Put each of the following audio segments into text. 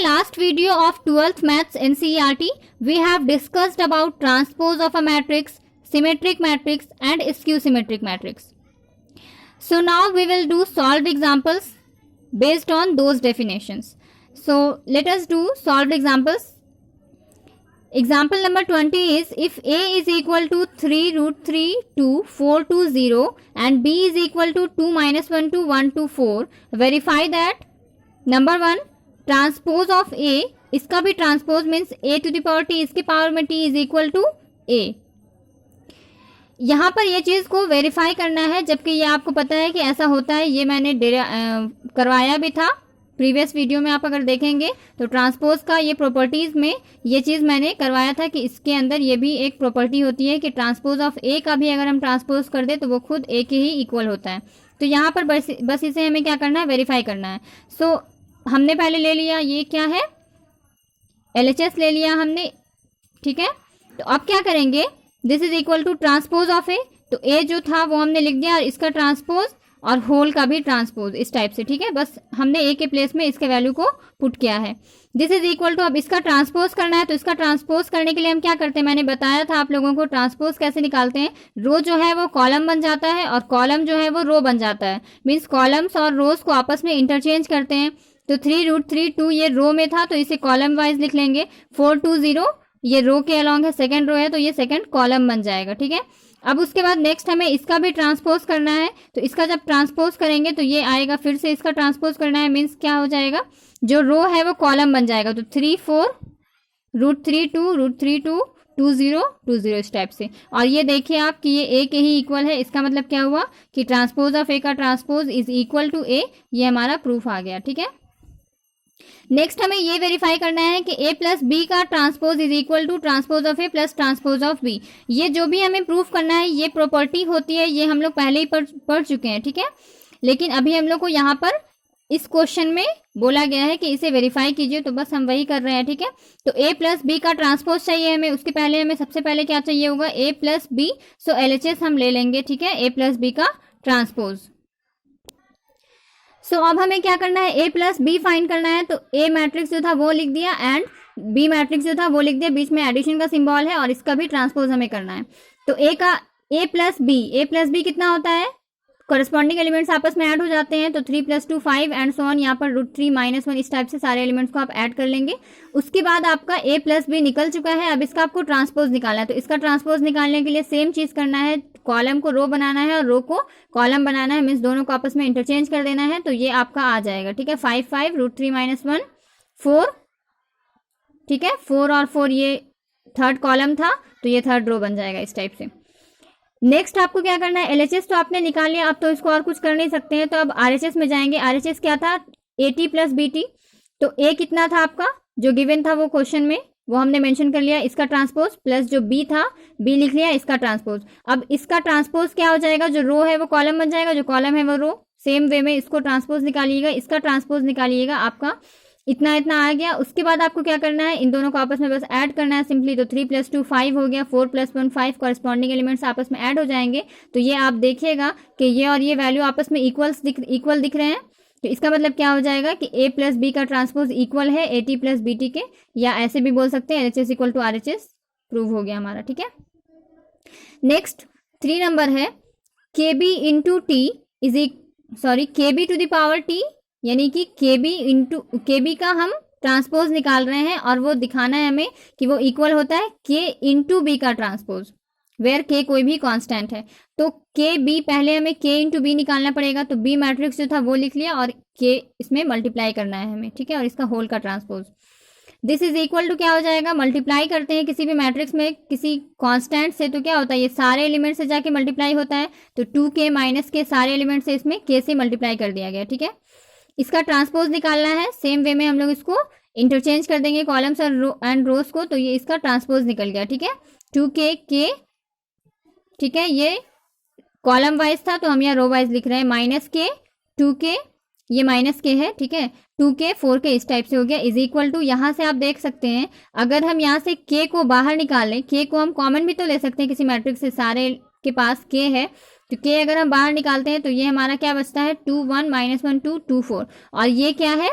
last video of 12th Maths NCERT, we have discussed about transpose of a matrix, symmetric matrix and skew symmetric matrix. So now we will do solved examples based on those definitions. So let us do solved examples. Example number 20 is, if A is equal to 3 root 3 2 4 2 0 and B is equal to 2 minus 1 to 1 to 4, verify that number 1 transpose of A, इसका भी transpose means A to the power T, इसके power में T is equal to A. यहाँ पर ये चीज़ को verify करना है, जबकि ये आपको पता है कि ऐसा होता है, ये मैंने करवाया भी था प्रीवियस वीडियो में। आप अगर देखेंगे तो ट्रांसपोज का ये प्रॉपर्टीज़ में ये चीज़ मैंने करवाया था कि इसके अंदर ये भी एक प्रॉपर्टी होती है कि ट्रांसपोज ऑफ ए का भी अगर हम ट्रांसपोज कर दे तो वो खुद ए के ही इक्वल होता है। तो यहाँ पर बस इसे हमें क्या करना है, वेरीफाई करना है। सो हमने पहले ले लिया, ये क्या है, LHS ले लिया हमने, ठीक है। तो अब क्या करेंगे, this is equal to transpose of A, तो ए जो था वो हमने लिख दिया और इसका ट्रांसपोज और होल का भी ट्रांसपोज इस टाइप से, ठीक है। बस हमने ए के प्लेस में इसके वैल्यू को पुट किया है। दिस इज इक्वल टू, अब इसका ट्रांसपोज करना है, तो इसका ट्रांसपोज करने के लिए हम क्या करते हैं, मैंने बताया था आप लोगों को ट्रांसपोज कैसे निकालते हैं। रो जो है वो कॉलम बन जाता है और कॉलम जो है वो रो बन जाता है, मीन्स कॉलम्स और रोज को आपस में इंटरचेंज करते हैं। तो 3 रूट 3 2 ये रो में था तो इसे कॉलम वाइज लिख लेंगे। 4 2 0 ये रो के अलॉन्ग है, सेकंड रो है तो ये सेकंड कॉलम बन जाएगा, ठीक है। अब उसके बाद नेक्स्ट हमें इसका भी ट्रांसपोज करना है, तो इसका जब ट्रांसपोज करेंगे तो ये आएगा, फिर से इसका ट्रांसपोज करना है, मीन्स क्या हो जाएगा, जो रो है वो कॉलम बन जाएगा। तो 3 4 रूट 3 2 रूट 3 2 2 0 2 0 इस टाइप से। और ये देखिए आप कि ये ए के ही इक्वल है, इसका मतलब क्या हुआ कि ट्रांसपोज ऑफ ए का ट्रांसपोज इज इक्वल टू ए, ये हमारा प्रूफ आ गया, ठीक है। नेक्स्ट हमें ये वेरीफाई करना है कि ए प्लस बी का transpose is equal to transpose of A plus transpose of B. ये जो भी हमें प्रूफ करना है, ये प्रॉपर्टी होती है, ये हम लोग पहले ही पढ़ चुके हैं, ठीक है। लेकिन अभी हम लोग को यहाँ पर इस क्वेश्चन में बोला गया है कि इसे वेरीफाई कीजिए, तो बस हम वही कर रहे हैं, ठीक है। तो ए प्लस बी का ट्रांसपोज चाहिए हमें, उसके पहले हमें सबसे पहले क्या चाहिए होगा, ए प्लस बी। सो LHS हम ले लेंगे, ठीक है, ए प्लस बी का ट्रांसपोज। सो अब हमें क्या करना है, ए प्लस बी फाइंड करना है। तो ए मैट्रिक्स जो था वो लिख दिया एंड बी मैट्रिक्स जो था वो लिख दिया, बीच में एडिशन का सिंबल है और इसका भी ट्रांसपोज हमें करना है। तो ए प्लस बी कितना होता है, कॉरेस्पॉन्डिंग एलिमेंट्स आपस में ऐड हो जाते हैं, तो 3 + 2 5 एंड सो ऑन, यहाँ पर रूट 3 - 1 इस टाइप से सारे एलिमेंट्स को आप ऐड कर लेंगे। उसके बाद आपका ए प्लस बी निकल चुका है, अब इसका आपको ट्रांसपोज निकालना है। तो इसका ट्रांसपोज निकालने के लिए सेम चीज करना है, कॉलम को रो बनाना है और रो को कॉलम बनाना है, मीन्स दोनों को आपस में इंटरचेंज कर देना है। तो ये आपका आ जाएगा, ठीक है, 5 5 रूट 3 - 1 4, ठीक है, 4 और 4 ये थर्ड कॉलम था तो ये थर्ड रो बन जाएगा इस टाइप से। नेक्स्ट आपको क्या करना है, LHS तो आपने निकाल लिया, अब तो इसको और कुछ कर नहीं सकते हैं, तो अब RHS में जाएंगे। RHS क्या था, AT प्लस BT। तो A कितना था आपका, जो गिवन था वो क्वेश्चन में, वो हमने मेंशन कर लिया, इसका ट्रांसपोज, प्लस जो B था, B लिख लिया, इसका ट्रांसपोज। अब इसका ट्रांसपोज क्या हो जाएगा, जो रो है वो कॉलम बन जाएगा, जो कॉलम है वो रो। सेम वे में इसको ट्रांसपोज निकालिएगा, इसका ट्रांसपोज निकालिएगा, आपका इतना आ गया। उसके बाद आपको क्या करना है, इन दोनों को आपस में बस ऐड करना है सिंपली। तो 3 + 2 5 हो गया, 4 + 1 5, कॉरेस्पॉन्डिंग एलिमेंट्स आपस में ऐड हो जाएंगे। तो ये आप देखिएगा कि ये और ये वैल्यू आपस में इक्वल दिख रहे हैं। तो इसका मतलब क्या हो जाएगा कि ए प्लस बी का ट्रांसपोज इक्वल है AT प्लस BT के, या ऐसे भी बोल सकते हैं LHS equal to RHS, prove हो गया हमारा, ठीक है। नेक्स्ट 3 नंबर है, KB into t KB to the power t, यानी कि KB का हम ट्रांसपोज निकाल रहे हैं और वो दिखाना है हमें कि वो इक्वल होता है K इंटू बी का ट्रांसपोज, वेयर K कोई भी कांस्टेंट है। तो KB पहले हमें K इंटू बी निकालना पड़ेगा, तो B मैट्रिक्स जो था वो लिख लिया और K इसमें मल्टीप्लाई करना है हमें, ठीक है, और इसका होल का transpose. This is equal to क्या हो जाएगा, मल्टीप्लाई करते हैं किसी भी मैट्रिक्स में किसी कांस्टेंट से, तो क्या होता है, ये सारे एलिमेंट से जाके मल्टीप्लाई होता है। तो 2K - K सारे एलिमेंट से इसमें K से मल्टीप्लाई कर दिया गया, ठीक है। इसका ट्रांसपोज निकालना है, सेम वे में हम लोग इसको इंटरचेंज कर देंगे कॉलम्स और एंड रोज को, तो ये इसका ट्रांसपोज निकल गया, ठीक है। 2K, ठीक है, ये कॉलम वाइज था तो हम यहाँ रो वाइज लिख रहे हैं, -K 2K, ये -K है, ठीक है, 2K 4K इस टाइप से हो गया, इज इक्वल टू, यहाँ से आप देख सकते हैं अगर हम यहाँ से K को बाहर निकालें, K को हम कॉमन भी तो ले सकते हैं किसी मैट्रिक्स से, सारे के पास K है, तो K अगर हम बाहर निकालते हैं तो ये हमारा क्या बचता है, 2 1 - 1 2 2 4, और ये क्या है,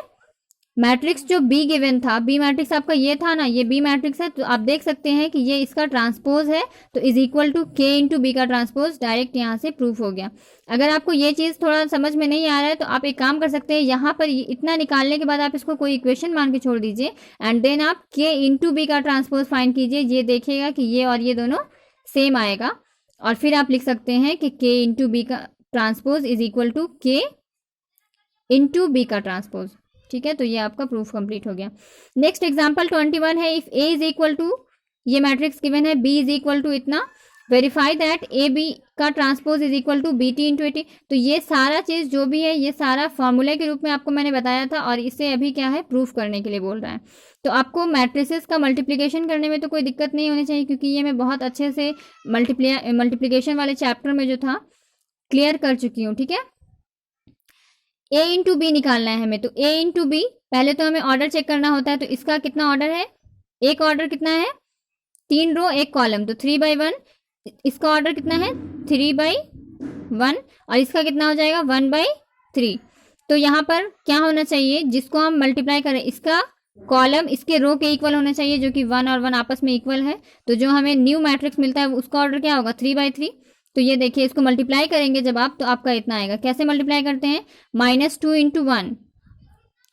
मैट्रिक्स जो बी गिवन था, बी मैट्रिक्स आपका ये था ना, ये बी मैट्रिक्स है, तो आप देख सकते हैं कि ये इसका ट्रांसपोज है, तो इज इक्वल टू के इंटू बी का ट्रांसपोज डायरेक्ट यहाँ से प्रूफ हो गया। अगर आपको ये चीज़ थोड़ा समझ में नहीं आ रहा है तो आप एक काम कर सकते हैं, यहाँ पर इतना निकालने के बाद आप इसको कोई इक्वेशन मान के छोड़ दीजिए एंड देन आप के इंटू बी का ट्रांसपोज फाइंड कीजिए। ये देखिएगा कि ये और ये दोनों सेम आएगा, और फिर आप लिख सकते हैं कि के इंटू बी का ट्रांसपोज इज इक्वल टू के इंटू बी का ट्रांसपोज। ठीक है, तो ये आपका प्रूफ कंप्लीट हो गया। नेक्स्ट एग्जांपल 21 है, if A is equal to, ये मैट्रिक्स गिवन है, बी इज इक्वल टू इतना, वेरीफाई दैट ए बी का transpose is equal to B T into A T. तो ये सारा चीज़ जो भी है ये सारा फॉर्मूले के रूप में आपको मैंने बताया था, और इसे अभी क्या है प्रूफ करने के लिए बोल रहा है। तो आपको मैट्रिसेस का मल्टीप्लिकेशन करने में तो कोई दिक्कत नहीं होनी चाहिए, क्योंकि ये मैं बहुत अच्छे से मल्टीप्लिकेशन वाले चैप्टर में जो था क्लियर कर चुकी हूँ। ठीक है, ए इंटू बी निकालना है हमें, तो ए इंटू बी पहले तो हमें ऑर्डर चेक करना होता है। तो इसका कितना ऑर्डर है, एक ऑर्डर कितना है, 3 रो 1 कॉलम, तो 3/1। इसका ऑर्डर कितना है, 3/1, और इसका कितना हो जाएगा 1/3। तो यहाँ पर क्या होना चाहिए, जिसको हम मल्टीप्लाई करें, इसका कॉलम इसके रो के इक्वल होना चाहिए, जो कि 1 और 1 आपस में इक्वल है। तो जो हमें न्यू मैट्रिक्स मिलता है उसका ऑर्डर क्या होगा, 3/3। तो ये देखिए, इसको मल्टीप्लाई करेंगे जब आप, तो आपका इतना आएगा। कैसे मल्टीप्लाई करते हैं, -2 इंटू 1।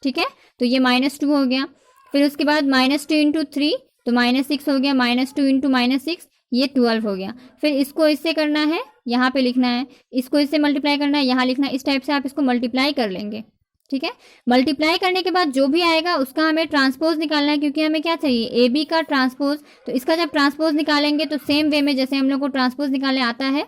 ठीक है, तो ये -2 हो गया। फिर उसके बाद -2 इंटू 3, तो -6 हो गया। -2 इंटू -6, ये 12 हो गया। फिर इसको इससे करना है, यहाँ पे लिखना है, इसको इससे मल्टीप्लाई करना है, यहाँ लिखना है। इस टाइप से आप इसको मल्टीप्लाई कर लेंगे। ठीक है, मल्टीप्लाई करने के बाद जो भी आएगा उसका हमें ट्रांसपोज निकालना है, क्योंकि हमें क्या चाहिए, ए बी का ट्रांसपोज। तो इसका जब ट्रांसपोज निकालेंगे तो सेम वे में जैसे हम लोग को ट्रांसपोज निकालने आता है,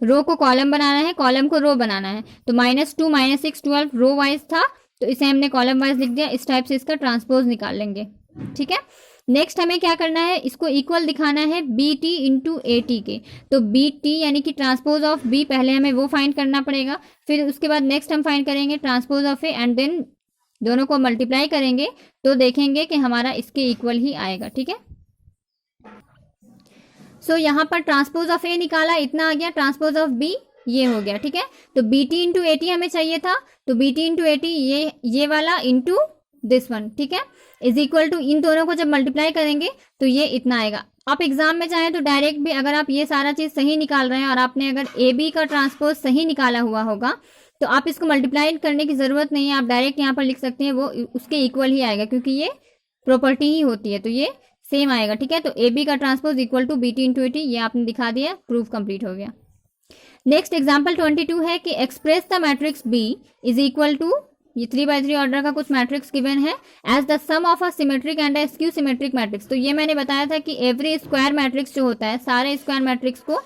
रो को कॉलम बनाना है, कॉलम को रो बनाना है। तो -2 -6 12 रो वाइज था, तो इसे हमने कॉलम वाइज लिख दिया। इस टाइप से इसका ट्रांसपोज निकाल लेंगे। ठीक है, नेक्स्ट हमें क्या करना है, इसको इक्वल दिखाना है B T into A T के। तो बी टी यानी कि ट्रांसपोज ऑफ बी, पहले हमें वो फाइंड करना पड़ेगा। फिर उसके बाद नेक्स्ट हम फाइंड करेंगे transpose of A, and then दोनों को मल्टीप्लाई करेंगे तो देखेंगे कि हमारा इसके इक्वल ही आएगा। ठीक है, सो यहाँ पर ट्रांसपोज ऑफ ए निकाला, इतना आ गया। ट्रांसपोज ऑफ बी ये हो गया। ठीक है, तो B T into A T हमें चाहिए था, तो B T into A T ये वाला इंटू दिस वन। ठीक है, इज इक्वल टू, इन दोनों को जब मल्टीप्लाई करेंगे तो ये इतना आएगा। आप एग्जाम में चाहें तो डायरेक्ट भी, अगर आप ये सारा चीज़ सही निकाल रहे हैं और आपने अगर ए बी का ट्रांसपोज सही निकाला हुआ होगा, तो आप इसको मल्टीप्लाई करने की ज़रूरत नहीं है, आप डायरेक्ट यहाँ पर लिख सकते हैं, वो उसके इक्वल ही आएगा, क्योंकि ये प्रॉपर्टी ही होती है, तो ये सेम आएगा। ठीक है, तो ए बी का transpose equal to B T into A T, ये आपने दिखा दिया, प्रूफ कंप्लीट हो गया। नेक्स्ट एग्जाम्पल 22 है कि express the matrix B is equal to, ये 3/3 ऑर्डर का कुछ मैट्रिक्स गिवन है, as the sum of a symmetric and a skew symmetric matrix. तो ये मैंने बताया था कि एवरी स्क्वायर मैट्रिक्स जो होता है, सारे स्क्वायर मैट्रिक्स को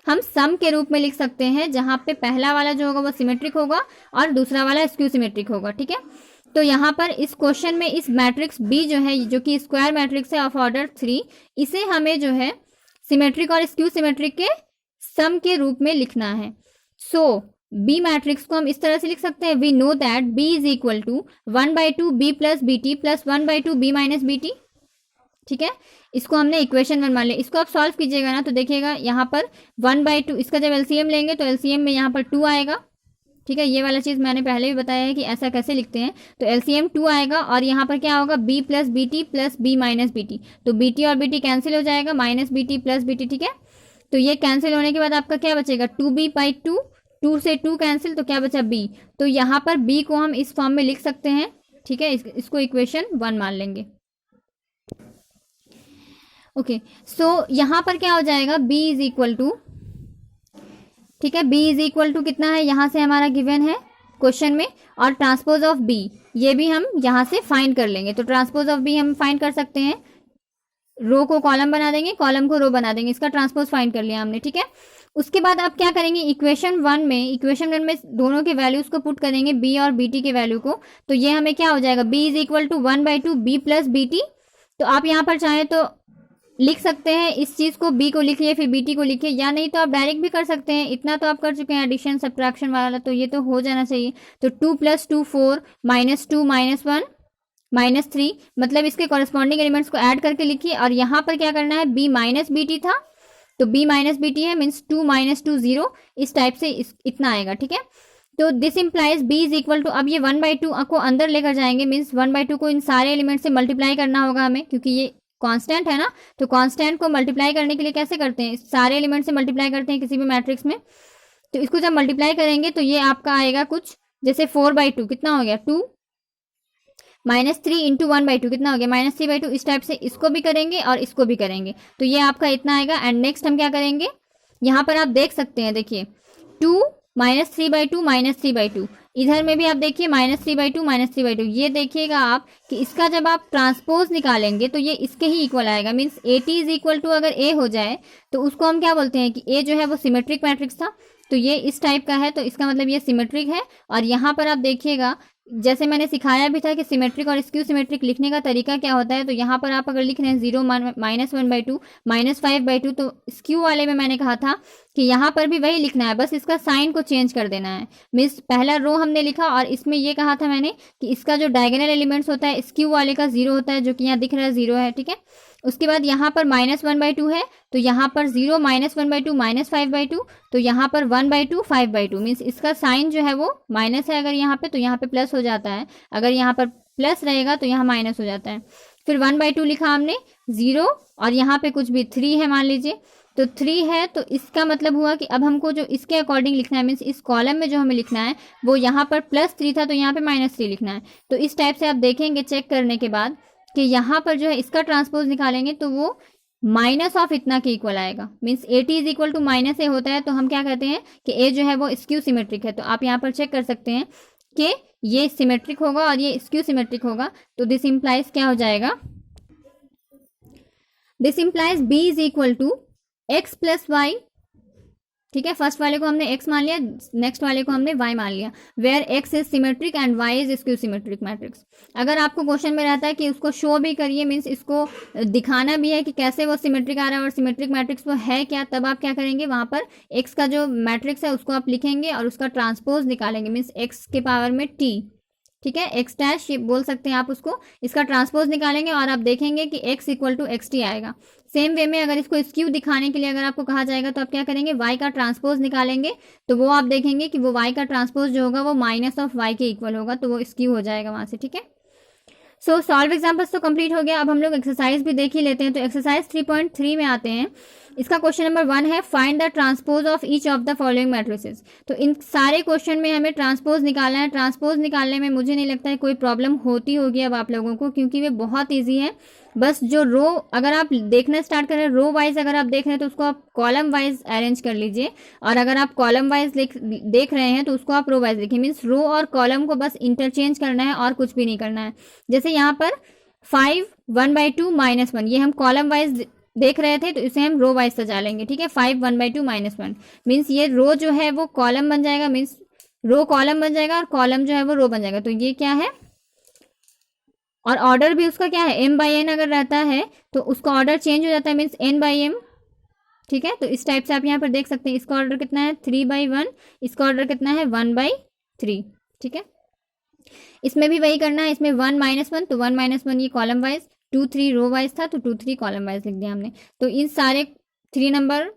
हम सम के रूप में लिख सकते हैं, जहाँ पे पहला वाला जो होगा वो सिमेट्रिक होगा और दूसरा वाला स्क्यू सिमेट्रिक होगा। ठीक है, तो यहाँ पर इस क्वेश्चन में इस मैट्रिक्स बी जो है, जो कि स्क्वायर मैट्रिक्स है ऑफ ऑर्डर 3, इसे हमें जो है सिमेट्रिक और स्क्यू सिमेट्रिक के सम के रूप में लिखना है। सो बी मैट्रिक्स को हम इस तरह से लिख सकते हैं, we know that B is equal to 1/2 B plus B T plus 1/2 B minus B T. ठीक है, इसको हमने इक्वेशन 1 मान लिया। इसको आप सॉल्व कीजिएगा ना, तो देखिएगा यहाँ पर 1/2, इसका जब एलसीएम लेंगे तो एलसीएम में यहाँ पर 2 आएगा। ठीक है, ये वाला चीज़ मैंने पहले भी बताया है कि ऐसा कैसे लिखते हैं। तो एलसीएम 2 आएगा, और यहाँ पर क्या होगा, B plus B T plus B minus B T. तो बी टी और बी टी कैंसिल हो जाएगा, minus B T plus B T. ठीक है, तो ये कैंसिल होने के बाद आपका क्या बचेगा, 2b/2, 2 से 2 कैंसिल, तो क्या बचा b। तो यहाँ पर b को हम इस फॉर्म में लिख सकते हैं। ठीक है, इसको इक्वेशन 1 मान लेंगे। ओके, सो यहाँ पर क्या हो जाएगा, b इज इक्वल टू, ठीक है, b इज इक्वल टू कितना है, यहाँ से हमारा गिवन है क्वेश्चन में, और ट्रांसपोज ऑफ b ये भी हम यहाँ से फाइंड कर लेंगे। तो ट्रांसपोज ऑफ b हम फाइंड कर सकते हैं, रो को कॉलम बना देंगे, कॉलम को रो बना देंगे, इसका ट्रांसपोज फाइंड कर लिया हमने। ठीक है, उसके बाद आप क्या करेंगे, इक्वेशन 1 में दोनों के वैल्यूज को पुट करेंगे, b और bt के वैल्यू को। तो ये हमें क्या हो जाएगा, b is equal to 1/2 b plus B T. तो आप यहाँ पर चाहें तो लिख सकते हैं, इस चीज़ को b को लिखिए फिर bt को लिखिए, या नहीं तो आप डायरेक्ट भी कर सकते हैं। इतना तो आप कर चुके हैं एडिशन सब्ट्रैक्शन वाला, तो ये तो हो जाना चाहिए। तो 2 + 2 4, -2 -1 -3, मतलब इसके कॉरेस्पॉन्डिंग एलिमेंट्स को ऐड करके लिखिए। और यहाँ पर क्या करना है, b माइनस बी टी था, तो b माइनस बी टी है, मीन्स 2 - 2 0, इस टाइप से इतना आएगा। ठीक है, तो this implies B is equal to, अब ये 1/2 को अंदर लेकर जाएंगे, मीन्स 1/2 को इन सारे एलिमेंट से मल्टीप्लाई करना होगा हमें, क्योंकि ये कांस्टेंट है ना, तो कांस्टेंट को मल्टीप्लाई करने के लिए कैसे करते हैं, सारे एलिमेंट से मल्टीप्लाई करते हैं किसी भी मैट्रिक्स में। तो इसको जब मल्टीप्लाई करेंगे तो ये आपका आएगा कुछ जैसे 4/2 कितना हो गया 2 -3 इंटू 1/2 कितना हो गया -3/2। इस टाइप से इसको भी करेंगे और इसको भी करेंगे, तो ये आपका इतना आएगा। एंड नेक्स्ट हम क्या करेंगे, यहाँ पर आप देख सकते हैं, देखिए 2 -3/2 -3/2, इधर में भी आप देखिए -3/2 -3/2। ये देखिएगा आप कि इसका जब आप ट्रांसपोज निकालेंगे तो ये इसके ही इक्वल आएगा, means AT is equal to अगर A हो जाए तो उसको हम क्या बोलते हैं कि A जो है वो सिमेट्रिक मैट्रिक्स था, तो ये इस टाइप का है, तो इसका मतलब ये सिमेट्रिक है। और यहाँ पर आप देखिएगा जैसे मैंने सिखाया भी था कि सिमेट्रिक और स्क्यू सिमेट्रिक लिखने का तरीका क्या होता है, तो यहाँ पर आप अगर लिख रहे हैं 0 -1/2 -5/2, तो स्क्यू वाले में मैंने कहा था कि यहाँ पर भी वही लिखना है, बस इसका साइन को चेंज कर देना है। मीन्स पहला रो हमने लिखा और इसमें ये कहा था मैंने कि इसका जो डायगोनल एलिमेंट्स होता है स्क्यू वाले का 0 होता है, जो कि यहाँ दिख रहा है 0 है, ठीक है। उसके बाद यहाँ पर -1/2 है, तो यहाँ पर 0 -1/2 -5/2, तो यहाँ पर 1/2 5/2, मीन्स इसका साइन जो है वो माइनस है, अगर यहाँ पे तो यहाँ पे प्लस हो जाता है, अगर यहाँ पर प्लस रहेगा तो यहाँ माइनस हो जाता है। फिर 1/2 लिखा हमने 0 और यहाँ पे कुछ भी 3 है मान लीजिए, तो 3 है, तो इसका मतलब हुआ कि अब हमको जो इसके अकॉर्डिंग लिखना है, मीन्स इस कॉलम में जो हमें लिखना है वो यहाँ पर +3 था, तो यहाँ पे -3 लिखना है। तो इस टाइप से आप देखेंगे चेक करने के बाद कि यहाँ पर जो है इसका ट्रांसपोज निकालेंगे तो वो माइनस ऑफ इतना के इक्वल आएगा, means AT is equal to -A होता है, तो हम क्या कहते हैं कि A जो है वो स्क्यू सिमेट्रिक है। तो आप यहाँ पर चेक कर सकते हैं कि ये सिमेट्रिक होगा और ये स्क्यू सिमेट्रिक होगा, तो दिस इम्प्लाइज क्या हो जाएगा, this implies B is equal to x + y, ठीक है। फर्स्ट वाले को हमने x मान लिया, नेक्स्ट वाले को हमने y मान लिया, where x is symmetric and y is skew symmetric matrix. अगर आपको क्वेश्चन में रहता है कि उसको शो भी करिए, मीन्स इसको दिखाना भी है कि कैसे वो सिमेट्रिक आ रहा है और सिमेट्रिक मैट्रिक्स वो है क्या, तब आप क्या करेंगे, वहाँ पर x का जो मैट्रिक्स है उसको आप लिखेंगे और उसका ट्रांसपोज निकालेंगे, मीन्स x के पावर में t, ठीक है, x डैश ये बोल सकते हैं आप उसको, इसका ट्रांसपोज निकालेंगे और आप देखेंगे कि x इक्वल टू xt आएगा। सेम वे में अगर इसको स्क्यू दिखाने के लिए अगर आपको कहा जाएगा तो आप क्या करेंगे, y का ट्रांसपोज निकालेंगे, तो वो आप देखेंगे कि वो y का ट्रांसपोज जो होगा वो -y के इक्वल होगा, तो वो स्क्यू हो जाएगा वहाँ से, ठीक है। सो सॉल्व एग्जाम्पल्स तो कंप्लीट हो गया। अब हम लोग एक्सरसाइज भी देख ही लेते हैं। तो एक्सरसाइज 3.3 में आते हैं। इसका क्वेश्चन नंबर 1 है find the transpose of each of the following matrices. तो इन सारे क्वेश्चन में हमें ट्रांसपोज निकालना है। ट्रांसपोज निकालने में मुझे नहीं लगता है कोई प्रॉब्लम होती होगी अब आप लोगों को, क्योंकि वे बहुत ईजी है। बस जो रो अगर आप देखना स्टार्ट करें, रो वाइज अगर आप देख रहे हैं तो उसको आप कॉलम वाइज अरेंज कर लीजिए, और अगर आप कॉलम वाइज देख रहे हैं तो उसको आप रो वाइज देखिए। मीन्स रो और कॉलम को बस इंटरचेंज करना है और कुछ भी नहीं करना है। जैसे यहाँ पर 5 1/2 -1 ये हम कॉलम वाइज देख रहे थे, तो इसे हम रो वाइज सजा लेंगे, ठीक है। 5 1/2 -1 मीन्स ये रो जो है वो कॉलम बन जाएगा, मीन्स रो कॉलम बन जाएगा और कॉलम जो है वो रो बन जाएगा। तो ये क्या है, और ऑर्डर भी उसका क्या है, m/n अगर रहता है तो उसका ऑर्डर चेंज हो जाता है, मीन्स n/m, ठीक है। तो इस टाइप से आप यहाँ पर देख सकते हैं इसका ऑर्डर कितना है 3/1, इसका ऑर्डर कितना है 1/3, ठीक है। इसमें भी वही करना है, इसमें 1 -1 तो 1 -1 ये कॉलम वाइज, 2 3 रो वाइज था तो 2 3 कॉलम वाइज लिख दिया हमने। तो इन सारे 3 नंबर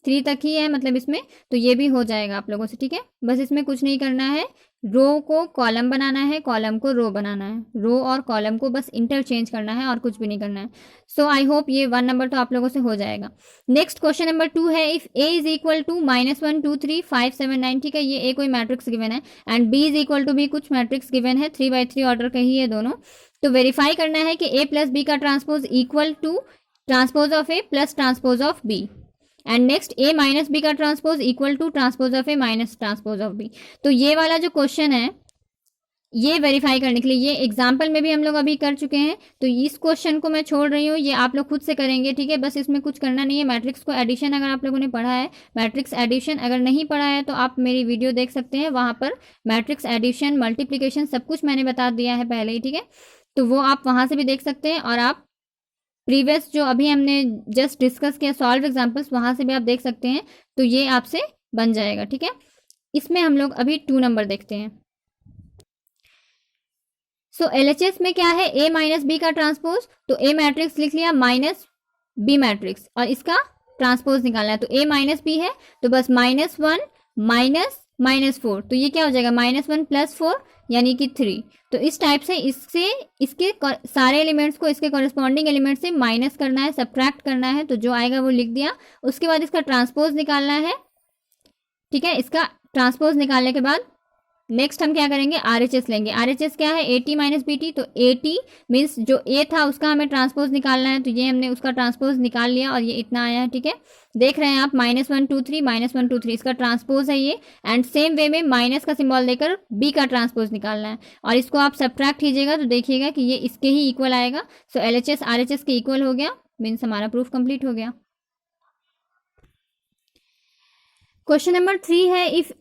3 तक ही है मतलब इसमें, तो ये भी हो जाएगा आप लोगों से, ठीक है। बस इसमें कुछ नहीं करना है, रो को कॉलम बनाना है, कॉलम को रो बनाना है, रो और कॉलम को बस इंटरचेंज करना है और कुछ भी नहीं करना है। सो आई होप ये 1 नंबर तो आप लोगों से हो जाएगा। नेक्स्ट क्वेश्चन नंबर 2 है, if a is equal to -1 2 3 5 7 9, ठीक है। ये a कोई मैट्रिक्स गिवन है and b is equal to भी कुछ मैट्रिक्स गिवन है, 3/3 ऑर्डर का ही है दोनों। तो वेरीफाई करना है कि a + b का transpose equal to transpose of a + transpose of b, and next a - b का transpose equal to transpose of a - transpose of b। तो ये वाला जो क्वेश्चन है ये वेरीफाई करने के लिए, ये एग्जाम्पल में भी हम लोग अभी कर चुके हैं, तो इस क्वेश्चन को मैं छोड़ रही हूँ, ये आप लोग खुद से करेंगे, ठीक है। बस इसमें कुछ करना नहीं है। मैट्रिक्स को एडिशन अगर आप लोगों ने पढ़ा है, मैट्रिक्स एडिशन अगर नहीं पढ़ा है तो आप मेरी वीडियो देख सकते हैं, वहाँ पर मैट्रिक्स एडिशन मल्टीप्लिकेशन सब कुछ मैंने बता दिया है पहले ही, ठीक है। तो वो आप वहाँ से भी देख सकते हैं, और आप प्रीवियस जो अभी हमने जस्ट डिस्कस किया सॉल्व एग्जाम्पल्स, वहाँ से भी आप देख सकते हैं, तो ये आपसे बन जाएगा, ठीक है। इसमें हम लोग अभी 2 नंबर देखते हैं। सो LHS में क्या है, a - b का ट्रांसपोज, तो a मैट्रिक्स लिख लिया -b मैट्रिक्स, और इसका ट्रांसपोज निकालना है। तो a - b है तो बस -1 - -4, तो ये क्या हो जाएगा -1 + 4 यानी कि 3। तो इस टाइप से इसके सारे एलिमेंट्स को इसके कॉरेस्पॉन्डिंग एलिमेंट से माइनस करना है, सब्ट्रैक्ट करना है, तो जो आएगा वो लिख दिया। उसके बाद इसका ट्रांसपोज निकालना है, ठीक है। इसका ट्रांसपोज निकालने के बाद नेक्स्ट हम क्या करेंगे, RHS लेंगे। RHS क्या है, AT - BT, तो AT मीन्स जो A था उसका हमें ट्रांसपोज निकालना है, तो ये हमने उसका ट्रांसपोज निकाल लिया और ये इतना आया है, ठीक है। देख रहे हैं आप -1 2 3 -1 2 3 इसका ट्रांसपोज है ये। एंड सेम वे में माइनस का सिंबल देकर B का ट्रांसपोज निकालना है और इसको आप सब्ट्रैक्ट कीजिएगा तो देखिएगा कि ये इसके ही इक्वल आएगा। सो LHS RHS के इक्वल हो गया, मीन्स हमारा प्रूफ कंप्लीट हो गया। क्वेश्चन नंबर 3 है, if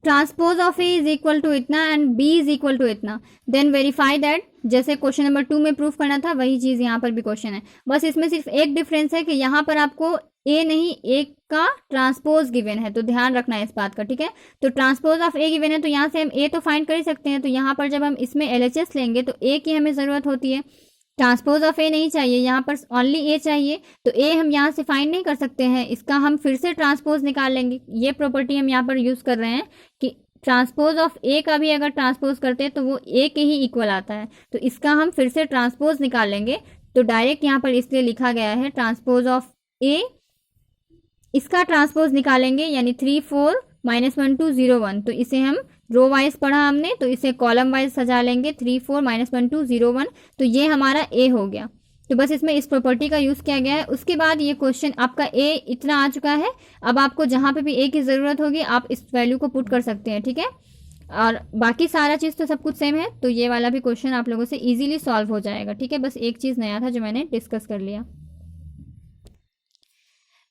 transpose of A is equal to इतना and B is equal to इतना, देन वेरीफाई दैट। जैसे क्वेश्चन नंबर 2 में प्रूफ करना था वही चीज यहाँ पर भी क्वेश्चन है, बस इसमें सिर्फ एक डिफरेंस है कि यहाँ पर आपको A नहीं A का ट्रांसपोज गिवन है, तो ध्यान रखना है इस बात का, ठीक है। तो ट्रांसपोज ऑफ A गिवन है तो यहाँ से हम A तो फाइंड कर ही सकते हैं, तो यहाँ पर जब हम इसमें LHS लेंगे तो A की हमें जरूरत होती है, ट्रांसपोज ऑफ A नहीं चाहिए, यहाँ पर ओनली A चाहिए, तो A हम यहाँ से फाइंड नहीं कर सकते हैं, इसका हम फिर से ट्रांसपोज निकाल लेंगे। ये प्रॉपर्टी हम यहाँ पर यूज कर रहे हैं कि ट्रांसपोज ऑफ A का भी अगर ट्रांसपोज करते हैं तो वो A के ही इक्वल आता है, तो इसका हम फिर से ट्रांसपोज निकाल लेंगे। तो डायरेक्ट यहाँ पर इसलिए लिखा गया है ट्रांसपोज ऑफ A, इसका ट्रांसपोज निकालेंगे यानी 3 4 -1 2 0 1, तो इसे हम रो वाइज पढ़ा हमने, तो इसे कॉलम वाइज सजा लेंगे 3 4 -1 2 0 1, तो ये हमारा A हो गया। तो बस इसमें इस प्रॉपर्टी का यूज किया गया है। उसके बाद ये क्वेश्चन आपका A इतना आ चुका है, अब आपको जहाँ पे भी A की ज़रूरत होगी आप इस वैल्यू को पुट कर सकते हैं, ठीक है। और बाकी सारा चीज़ तो सब कुछ सेम है, तो ये वाला भी क्वेश्चन आप लोगों से इजीली सॉल्व हो जाएगा, ठीक है। बस एक चीज़ नया था जो मैंने डिस्कस कर लिया।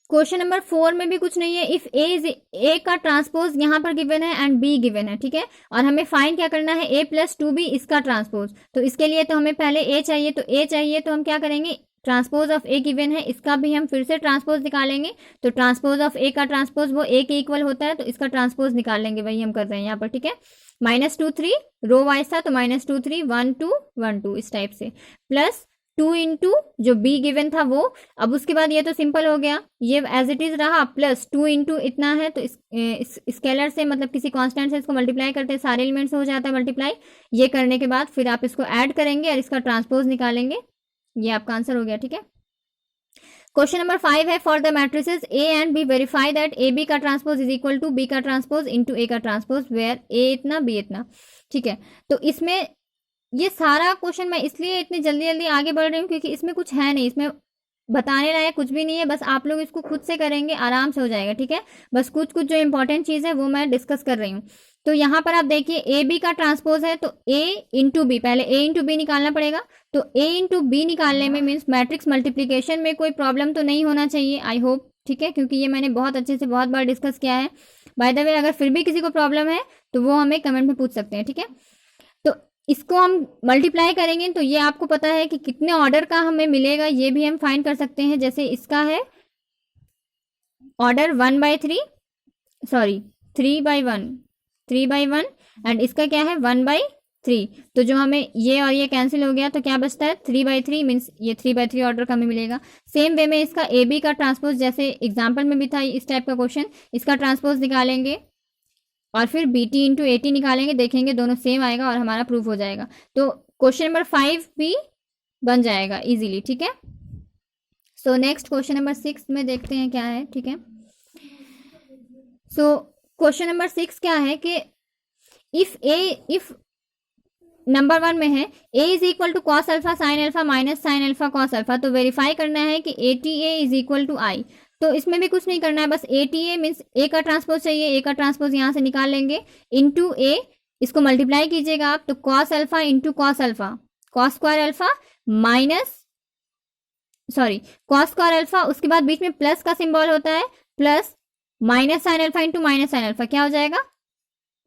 क्वेश्चन नंबर 4 में भी कुछ नहीं है, इफ A का ट्रांसपोज यहाँ पर गिवन है एंड B गिवन है, ठीक है। और हमें फाइंड क्या करना है, A + 2B इसका ट्रांसपोज। तो इसके लिए तो हमें पहले A चाहिए, तो A चाहिए तो हम क्या करेंगे, ट्रांसपोज ऑफ A गिवन है, इसका भी हम फिर से ट्रांसपोज निकालेंगे। तो ट्रांसपोज ऑफ A का ट्रांसपोज वो A के इक्वल होता है, तो इसका ट्रांसपोज निकाल लेंगे, वही हम कर रहे हैं यहाँ पर, ठीक है। -2 3 रो वाइज था, तो -2 3 1 2 1 2 इस टाइप से, प्लस 2 इंटू जो B गिवन था वो। अब उसके बाद ये तो सिंपल हो गया, ये एज इट इज रहा, प्लस 2 इंटू इतना है, तो इस स्केलर से मतलब किसी कांस्टेंट से इसको मल्टीप्लाई करते हैं, सारे एलिमेंट्स से हो जाता है मल्टीप्लाई। ये करने के बाद फिर आप इसको ऐड करेंगे और इसका ट्रांसपोज निकालेंगे, ये आपका आंसर हो गया, ठीक है। क्वेश्चन नंबर 5 है, for the matrices A and B verify that AB का transpose is equal to B का ट्रांसपोज इंटू A का ट्रांसपोज वेयर A इतना B इतना, ठीक है। तो इसमें ये सारा क्वेश्चन मैं इसलिए इतनी जल्दी जल्दी आगे बढ़ रही हूँ क्योंकि इसमें कुछ है नहीं, इसमें बताने लायक कुछ भी नहीं है, बस आप लोग इसको खुद से करेंगे आराम से हो जाएगा, ठीक है। बस कुछ कुछ जो इंपॉर्टेंट चीज़ है वो मैं डिस्कस कर रही हूँ। तो यहाँ पर आप देखिए A B का ट्रांसपोज है, तो A इंटू B, पहले A इंटू B निकालना पड़ेगा। तो A इंटू B निकालने में मीन्स मैट्रिक्स मल्टीप्लीकेशन में कोई प्रॉब्लम तो नहीं होना चाहिए, आई होप, ठीक है, क्योंकि ये मैंने बहुत अच्छे से बहुत बार डिस्कस किया है। बाय द वे अगर फिर भी किसी को प्रॉब्लम है तो वो हमें कमेंट में पूछ सकते हैं, ठीक है। तो इसको हम मल्टीप्लाई करेंगे तो ये आपको पता है कि कितने ऑर्डर का हमें मिलेगा, ये भी हम फाइंड कर सकते हैं। जैसे इसका है ऑर्डर 1/3, सॉरी 3/1 एंड इसका क्या है 1/3, तो जो हमें ये और ये कैंसिल हो गया तो क्या बचता है 3/3, मीन्स ये 3/3 ऑर्डर का हमें मिलेगा। सेम वे में इसका AB का ट्रांसपोज, जैसे एग्जाम्पल में भी था इस टाइप का क्वेश्चन, इसका ट्रांसपोज निकालेंगे और फिर BT इंटू AT निकालेंगे, देखेंगे दोनों सेम आएगा और हमारा प्रूफ हो जाएगा। तो क्वेश्चन नंबर 5 भी बन जाएगा इजीली, ठीक है। सो नेक्स्ट क्वेश्चन नंबर 6 में देखते हैं क्या है, ठीक है। सो क्वेश्चन नंबर 6 क्या है कि इफ नंबर 1 में है A is equal to cos alpha sine alpha minus sine alpha cos alpha, तो वेरीफाई करना है कि ATA is equal to I। तो इसमें भी कुछ नहीं करना है, बस ATA मीन्स A का ट्रांसपोज चाहिए, A का ट्रांसपोज यहाँ से निकाल लेंगे इंटू A, इसको मल्टीप्लाई कीजिएगा आप, तो cos alpha into cos alpha, cos square alpha minus cos square alpha, उसके बाद बीच में प्लस का सिंबल होता है, plus minus sine alpha into minus sine alpha, क्या हो जाएगा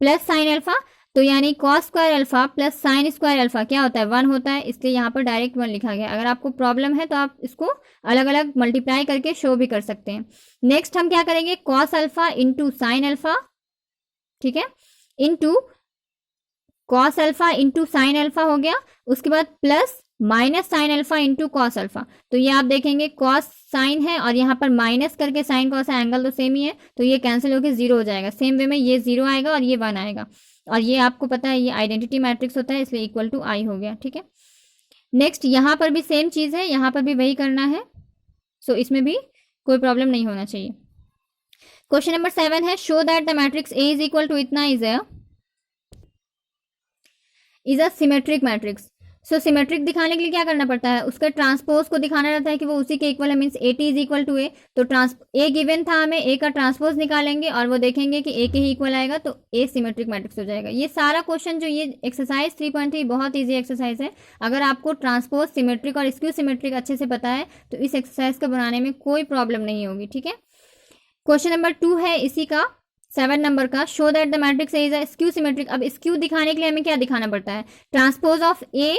प्लस साइन अल्फा। तो यानी cos square alpha plus sine square alpha क्या होता है 1 होता है, इसलिए यहाँ पर डायरेक्ट 1 लिखा गया। अगर आपको प्रॉब्लम है तो आप इसको अलग अलग मल्टीप्लाई करके शो भी कर सकते हैं। नेक्स्ट हम क्या करेंगे, cos alpha into sine alpha, ठीक है, into cos alpha into sine alpha हो गया, उसके बाद plus minus sine alpha into cos alpha. तो ये आप देखेंगे कॉस साइन है और यहाँ पर माइनस करके साइन कॉस है, एंगल तो सेम ही है, तो ये कैंसिल होकर 0 हो जाएगा। सेम वे में ये 0 आएगा और ये 1 आएगा, और ये आपको पता है ये आइडेंटिटी मैट्रिक्स होता है, इसलिए इक्वल टू आई हो गया। ठीक है, नेक्स्ट यहाँ पर भी सेम चीज़ है, यहाँ पर भी वही करना है, सो इसमें भी कोई प्रॉब्लम नहीं होना चाहिए। क्वेश्चन नंबर 7 है, show that the matrix A is equal to इतना is a symmetric matrix. So symmetric दिखाने के लिए क्या करना पड़ता है, उसका ट्रांसपोज को दिखाना रहता है कि वो उसी के इक्वल है, means A T is equal to A. तो ए गिवन था, हमें ए का ट्रांसपोज निकालेंगे और वो देखेंगे कि ए के ही इक्वल आएगा, तो ए सिमेट्रिक मैट्रिक्स हो जाएगा। ये सारा क्वेश्चन जो ये एक्सरसाइज 3.3 बहुत ईजी एक्सरसाइज है। अगर आपको ट्रांसपोज, सिमेट्रिक और स्क्यू सिमेट्रिक अच्छे से पता है तो इस एक्सरसाइज को बनाने में कोई प्रॉब्लम नहीं होगी। ठीक है, क्वेश्चन नंबर 2 है इसी का 7 नंबर का, show that the matrix A is a skew symmetric. अब स्क्यू दिखाने के लिए हमें क्या दिखाना पड़ता है, ट्रांसपोज ऑफ ए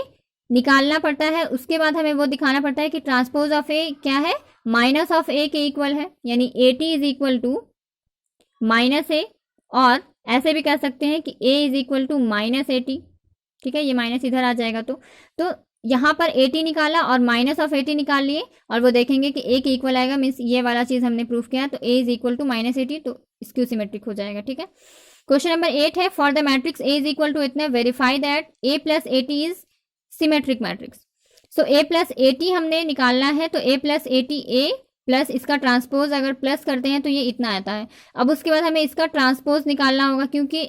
निकालना पड़ता है, उसके बाद हमें वो दिखाना पड़ता है कि ट्रांसपोज ऑफ ए क्या है, माइनस ऑफ ए के इक्वल है, यानी A T is equal to minus A, और ऐसे भी कह सकते हैं कि A is equal to minus A T. ठीक है, ये माइनस इधर आ जाएगा, तो यहाँ पर ए टी निकाला और माइनस ऑफ ए टी निकाल लिए, और वो देखेंगे कि ए के इक्वल आएगा, मीन्स ये वाला चीज़ हमने प्रूफ किया, तो A is equal to minus A T, तो स्क्यू सिमेट्रिक हो जाएगा। ठीक है, क्वेश्चन नंबर 8 है, for the matrix A is equal to इतना, verify that A plus A T is symmetric matrix. So A plus A T हमने निकालना है, तो A plus A T, A plus इसका ट्रांसपोज अगर प्लस करते हैं तो ये इतना आता है। अब उसके बाद हमें इसका ट्रांसपोज निकालना होगा, क्योंकि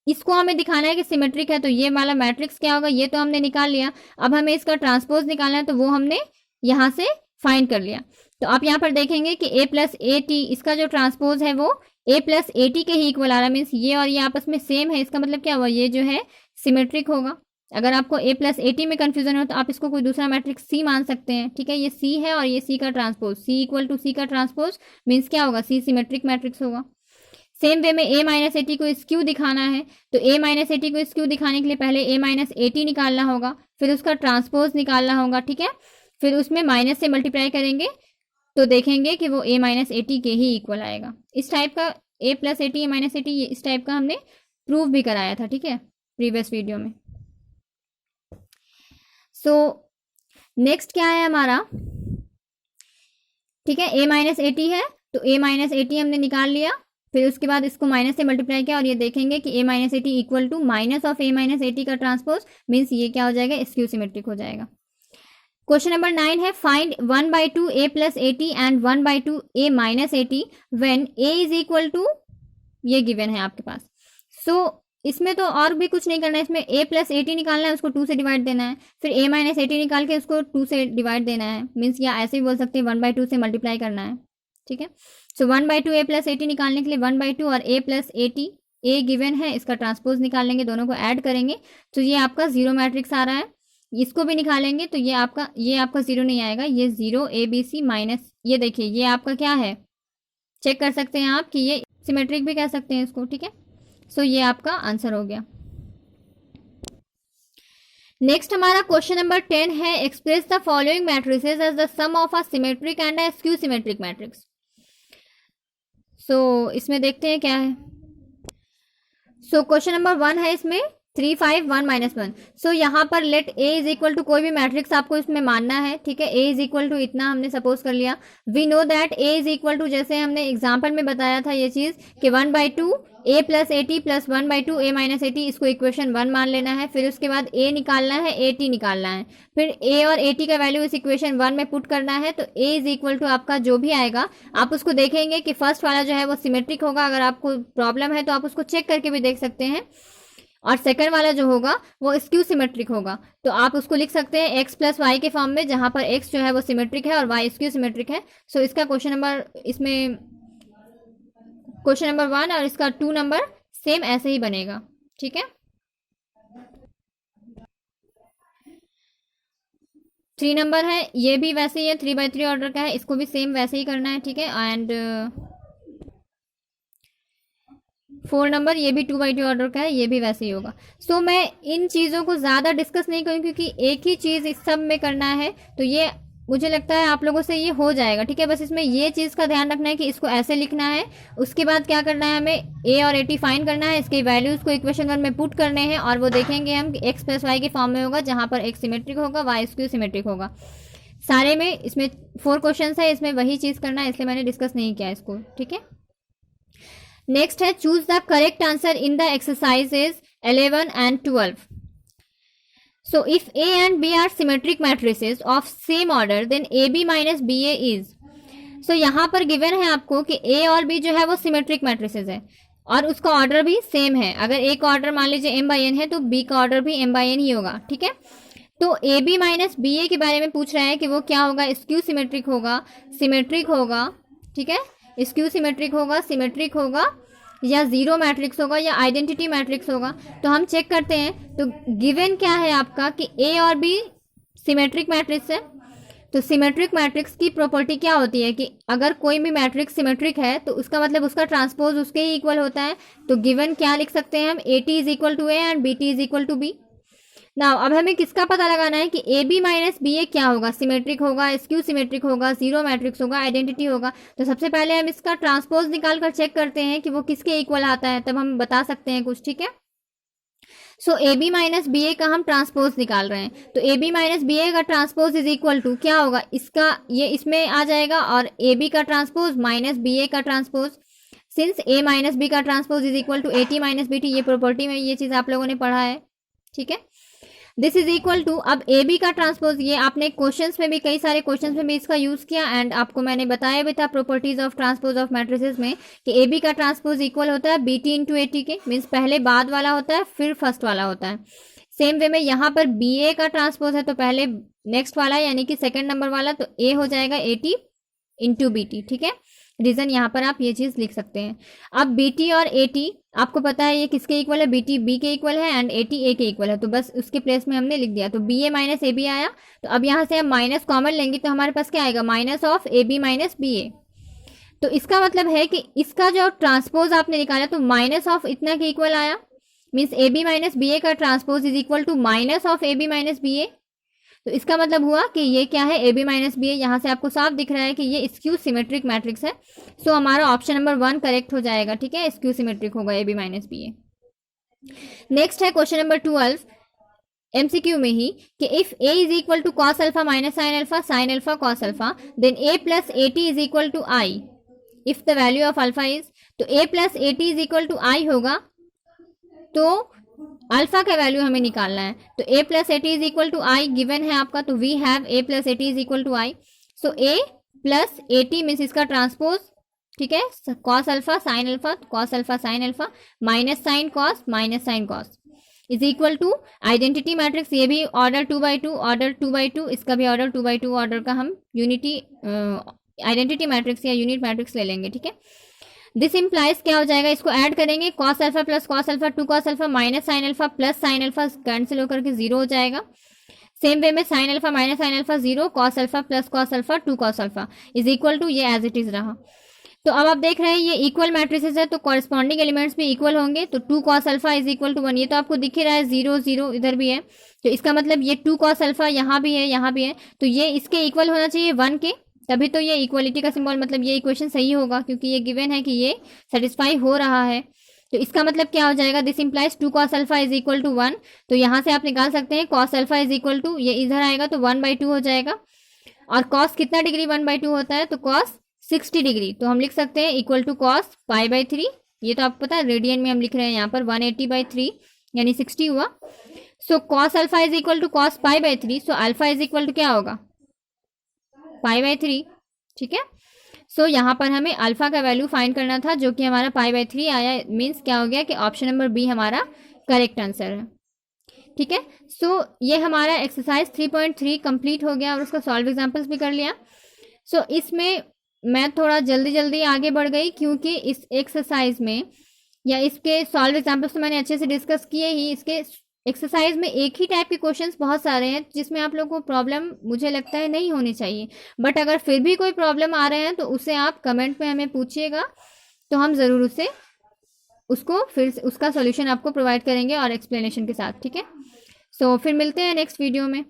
इसको हमें दिखाना है कि सिमेट्रिक है, तो ये वाला मैट्रिक्स क्या होगा, ये तो हमने निकाल लिया, अब हमें इसका ट्रांसपोज निकालना है, तो वो हमने यहाँ से फाइंड कर लिया। तो आप यहाँ पर देखेंगे कि ए प्लस ए टी, इसका जो ट्रांसपोज है वो ए प्लस ए टी के ही इक्वल आ रहा है, मीन्स ये और ये आपस में सेम है, इसका मतलब क्या हुआ, ये जो है सिमेट्रिक होगा। अगर आपको ए प्लस ए टी में कंफ्यूजन हो तो आप इसको कोई दूसरा मैट्रिक्स सी मान सकते हैं। ठीक है, ये सी है और ये सी का ट्रांसपोज, सी इक्वल टू सी का ट्रांसपोज मीन्स क्या होगा, सी सिमेट्रिक मैट्रिक्स होगा। सेम वे में ए माइनस ए टी को स्क्यू दिखाना है, तो ए माइनस ए टी को स्क्यू दिखाने के लिए पहले ए माइनस ए टी निकालना होगा, फिर उसका ट्रांसपोज निकालना होगा। ठीक है, फिर उसमें माइनस से मल्टीप्लाई करेंगे तो देखेंगे कि वो ए माइनस ए टी के ही इक्वल आएगा। इस टाइप का A plus A T, A minus A T, इस टाइप का हमने प्रूफ भी कराया था। ठीक है, प्रीवियस वीडियो में। सो नेक्स्ट क्या है हमारा, ठीक है, ए माइनस ए टी है, तो ए माइनस ए टी हमने निकाल लिया, फिर उसके बाद इसको माइनस से मल्टीप्लाई किया और ये देखेंगे कि A minus A T equal to minus of A minus A T का ट्रांसपोज, मीन्स ये क्या हो जाएगा, स्क्यू सिमेट्रिक हो जाएगा। क्वेश्चन नंबर 9 है, find 1/2 A plus A T and 1/2 A minus A T when A is equal to, ये given है आपके पास। सो इसमें तो और भी कुछ नहीं करना है, इसमें ए प्लस ए टी निकालना है, उसको 2 से डिवाइड देना है, फिर ए माइनस ए टी निकाल के उसको 2 से डिवाइड देना है, मीन्स या ऐसे ही बोल सकते हैं 1/2 से मल्टीप्लाई करना है। ठीक है, सो 1/2 ए प्लस ए टी निकालने के लिए 1/2 और A plus A T, A given है, इसका ट्रांसपोज निकाल लेंगे, दोनों को ऐड करेंगे तो ये आपका 0 मैट्रिक्स आ रहा है। इसको भी निकालेंगे तो ये आपका 0 नहीं आएगा, ये 0 ए बी सी माइनस, ये देखिए ये आपका क्या है, चेक कर सकते हैं आप कि ये सिमेट्रिक भी कह सकते हैं इसको। ठीक है, सो ये आपका आंसर हो गया। नेक्स्ट हमारा क्वेश्चन नंबर 10 है, express the following matrices as the sum of a symmetric and a skew symmetric matrix. So इसमें देखते हैं क्या है। सो क्वेश्चन नंबर 1 है इसमें 3 5 1 -1। सो यहाँ पर let A is equal to कोई भी मैट्रिक्स आपको इसमें मानना है। ठीक है, ए इज इक्वल टू इतना हमने सपोज कर लिया। We know that A is equal to, जैसे हमने एग्जाम्पल में बताया था ये चीज कि 1/2 A plus A T plus 1/2 A minus A T, इसको इक्वेशन 1 मान लेना है। फिर उसके बाद ए निकालना है, ए टी निकालना है, फिर ए और ए टी का वैल्यू इस इक्वेशन 1 में पुट करना है। तो ए इज इक्वल टू आपका जो भी आएगा, आप उसको देखेंगे कि फर्स्ट वाला जो है वो सिमेट्रिक होगा। अगर आपको प्रॉब्लम है तो आप उसको चेक करके भी देख सकते हैं। और सेकंड वाला जो होगा वो स्क्यू सिमेट्रिक होगा, तो आप उसको लिख सकते हैं x प्लस वाई के फॉर्म में, जहां पर x जो है वो सिमेट्रिक है और y स्क्यू सिमेट्रिक है। सो इसका क्वेश्चन नंबर, इसमें क्वेश्चन नंबर 1 और इसका 2 नंबर सेम ऐसे ही बनेगा। ठीक है, 3 नंबर है, ये भी वैसे ही है, 3/3 ऑर्डर का है, इसको भी सेम वैसे ही करना है। ठीक है, एंड 4 नंबर ये भी 2/2 ऑर्डर का है, ये भी वैसे ही होगा। सो मैं इन चीज़ों को ज़्यादा डिस्कस नहीं करूँ क्योंकि एक ही चीज़ इस सब में करना है, तो ये मुझे लगता है आप लोगों से ये हो जाएगा, ठीक है। बस इसमें ये चीज़ का ध्यान रखना है कि इसको ऐसे लिखना है, उसके बाद क्या करना है, हमें ए और 80 फाइंड करना है, इसके वैल्यूज़ को इक्वेशन 1 में पुट करने हैं और वो देखेंगे हम एक्स प्लस वाई के फॉर्म में होगा, जहाँ पर एक्स सिमेट्रिक होगा, वाई स्क्यू सिमेट्रिक होगा। सारे में इसमें 4 क्वेश्चन है, इसमें वही चीज़ करना है, इसलिए मैंने डिस्कस नहीं किया इसको, ठीक है। नेक्स्ट है choose the correct answer in the exercises 11 and 12. So if A and B are symmetric matrices of same order, then AB minus BA is. So यहाँ पर गिवन है आपको कि A और B जो है वो सिमेट्रिक मैट्रिसेस है और उसका ऑर्डर भी सेम है। अगर A का ऑर्डर मान लीजिए m by n है तो B का ऑर्डर भी m by n ही होगा, ठीक है। तो AB माइनस BA के बारे में पूछ रहा है कि वो क्या होगा, स्क्यू सिमेट्रिक होगा, सिमेट्रिक होगा, ठीक है, स्क्यू सिमेट्रिक होगा, सिमेट्रिक होगा, या जीरो मैट्रिक्स होगा, या आइडेंटिटी मैट्रिक्स होगा। तो हम चेक करते हैं। तो गिवन क्या है आपका कि ए और बी सिमेट्रिक मैट्रिक्स है। तो सिमेट्रिक मैट्रिक्स की प्रॉपर्टी क्या होती है कि अगर कोई भी मैट्रिक्स सिमेट्रिक है तो उसका मतलब उसका ट्रांसपोज उसके ही इक्वल होता है। तो गिवन क्या लिख सकते हैं हम, A T is equal to A and B T is equal to B. Now अब हमें किसका पता लगाना है कि A B minus B A क्या होगा, सिमेट्रिक होगा, स्क्यू सिमेट्रिक होगा, जीरो मैट्रिक्स होगा, आइडेंटिटी होगा। तो सबसे पहले हम इसका ट्रांसपोज निकाल कर चेक करते हैं कि वो किसके इक्वल आता है, तब हम बता सकते हैं कुछ, ठीक है। सो ए बी माइनस बी ए का हम ट्रांसपोज निकाल रहे हैं। तो A B minus B A का ट्रांसपोज इज इक्वल टू क्या होगा, इसका ये इसमें आ जाएगा, और ए बी का ट्रांसपोज माइनस बी ए का transpose, since A minus B का transpose is equal to A T minus B T. ये प्रॉपर्टी में ये चीज़ आप लोगों ने पढ़ा है, ठीक है। दिस इज इक्वल टू, अब ए बी का ट्रांसपोज, ये आपने क्वेश्चंस में भी, कई सारे क्वेश्चंस में भी इसका यूज किया एंड आपको मैंने बताया भी था properties of transpose of matrices में कि ए बी का ट्रांसपोज इक्वल होता है B T into A T के, मीन्स पहले बाद वाला होता है फिर फर्स्ट वाला होता है। सेम वे में यहाँ पर बी ए का ट्रांसपोज है तो पहले नेक्स्ट वाला यानी कि सेकेंड नंबर वाला, तो ए हो जाएगा A T into B T, ठीक है। रीजन यहाँ पर आप ये चीज लिख सकते हैं। अब बी टी और ए टी आपको पता है ये किसके इक्वल है, बी टी बी के इक्वल है एंड ए टी ए के इक्वल है, तो बस उसके प्लेस में हमने लिख दिया। तो B A minus A B आया। तो अब यहाँ से हम माइनस कॉमन लेंगे तो हमारे पास क्या आएगा, minus of A B minus B A. तो इसका मतलब है कि इसका जो ट्रांसपोज आपने निकाला तो माइनस ऑफ इतना के इक्वल आया, means A B minus B A का transpose is equal to minus of A B minus B A. तो इसका मतलब हुआ कि ये क्या है, A B minus B A. यहाँ से आपको साफ दिख रहा है कि ये स्क्यू सिमेट्रिक मैट्रिक्स है। सो हमारा ऑप्शन नंबर 1 करेक्ट हो जाएगा, ठीक है, स्क्यू सिमेट्रिक होगा A B minus B A. Next है क्वेश्चन नंबर 12 एमसीक्यू में ही कि if A is equal to cos alpha minus sine alpha cos alpha, then A plus A T is equal to I if the value of alpha is. तो A plus A T is equal to I होगा तो alpha का value हमें निकालना है। तो A plus A T is equal to I given है आपका, तो we have A plus A T is equal to I. So A plus A T means इसका ट्रांसपोज, ठीक है, cos alpha sine alpha minus sine cos is equal to identity matrix, ये भी order 2/2, order 2/2, इसका भी order 2/2 order का हम unity identity matrix या यूनिट मैट्रिक्स ले लेंगे, ठीक है। दिस इम्प्लाइज क्या हो जाएगा, इसको ऐड करेंगे, cos alpha plus cos alpha 2 cos alpha minus sine alpha plus sine alpha cancel होकर के 0 हो जाएगा। सेम वे में sine alpha minus sine alpha 0, cos alpha plus cos alpha 2 cos alpha is equal to, ये as it is रहा। तो अब आप देख रहे हैं ये इक्वल मैट्रिसेस है तो कॉरेस्पॉन्डिंग एलिमेंट्स भी इक्वल होंगे। तो 2 cos alpha is equal to 1, ये तो आपको दिख ही रहा है, 0 0 इधर भी है, तो इसका मतलब ये 2 कॉस अल्फा यहाँ भी है, यहाँ भी है, तो ये इसके इक्वल होना चाहिए 1 के, तभी तो ये इक्वलिटी का सिंबल, मतलब ये इक्वेशन सही होगा क्योंकि ये गिवन है कि ये सेटिस्फाई हो रहा है। तो इसका मतलब क्या हो जाएगा, this implies 2 cos alpha is equal to 1। तो यहाँ से आप निकाल सकते हैं cos alpha is equal to, ये इधर आएगा तो 1/2 हो जाएगा, और कॉस कितना डिग्री 1/2 होता है, तो कॉस 60 डिग्री। तो हम लिख सकते हैं इक्वल टू कॉस π/3, ये तो आपको पता है रेडियन में हम लिख रहे हैं यहाँ पर 180/3 यानी 60 हुआ। So cos alpha is equal to cos π/3, so alpha is equal to क्या होगा, π/3, ठीक है। सो यहाँ पर हमें अल्फा का वैल्यू फाइंड करना था जो कि हमारा π/3 आया, मीन्स क्या हो गया कि ऑप्शन नंबर बी हमारा करेक्ट आंसर है, ठीक है। सो ये हमारा एक्सरसाइज 3.3 कंप्लीट हो गया और उसका सॉल्व एग्जांपल्स भी कर लिया। सो इसमें मैं थोड़ा जल्दी आगे बढ़ गई क्योंकि इस एक्सरसाइज में या इसके सॉल्व एग्जांपल्स तो मैंने अच्छे से डिस्कस किए ही, इसके एक्सरसाइज में एक ही टाइप के क्वेश्चंस बहुत सारे हैं जिसमें आप लोगों को प्रॉब्लम मुझे लगता है नहीं होनी चाहिए, बट अगर फिर भी कोई प्रॉब्लम आ रहे हैं तो उसे आप कमेंट में हमें पूछिएगा, तो हम ज़रूर उसको फिर उसका सॉल्यूशन आपको प्रोवाइड करेंगे और एक्सप्लेनेशन के साथ, ठीक है। सो फिर मिलते हैं नेक्स्ट वीडियो में।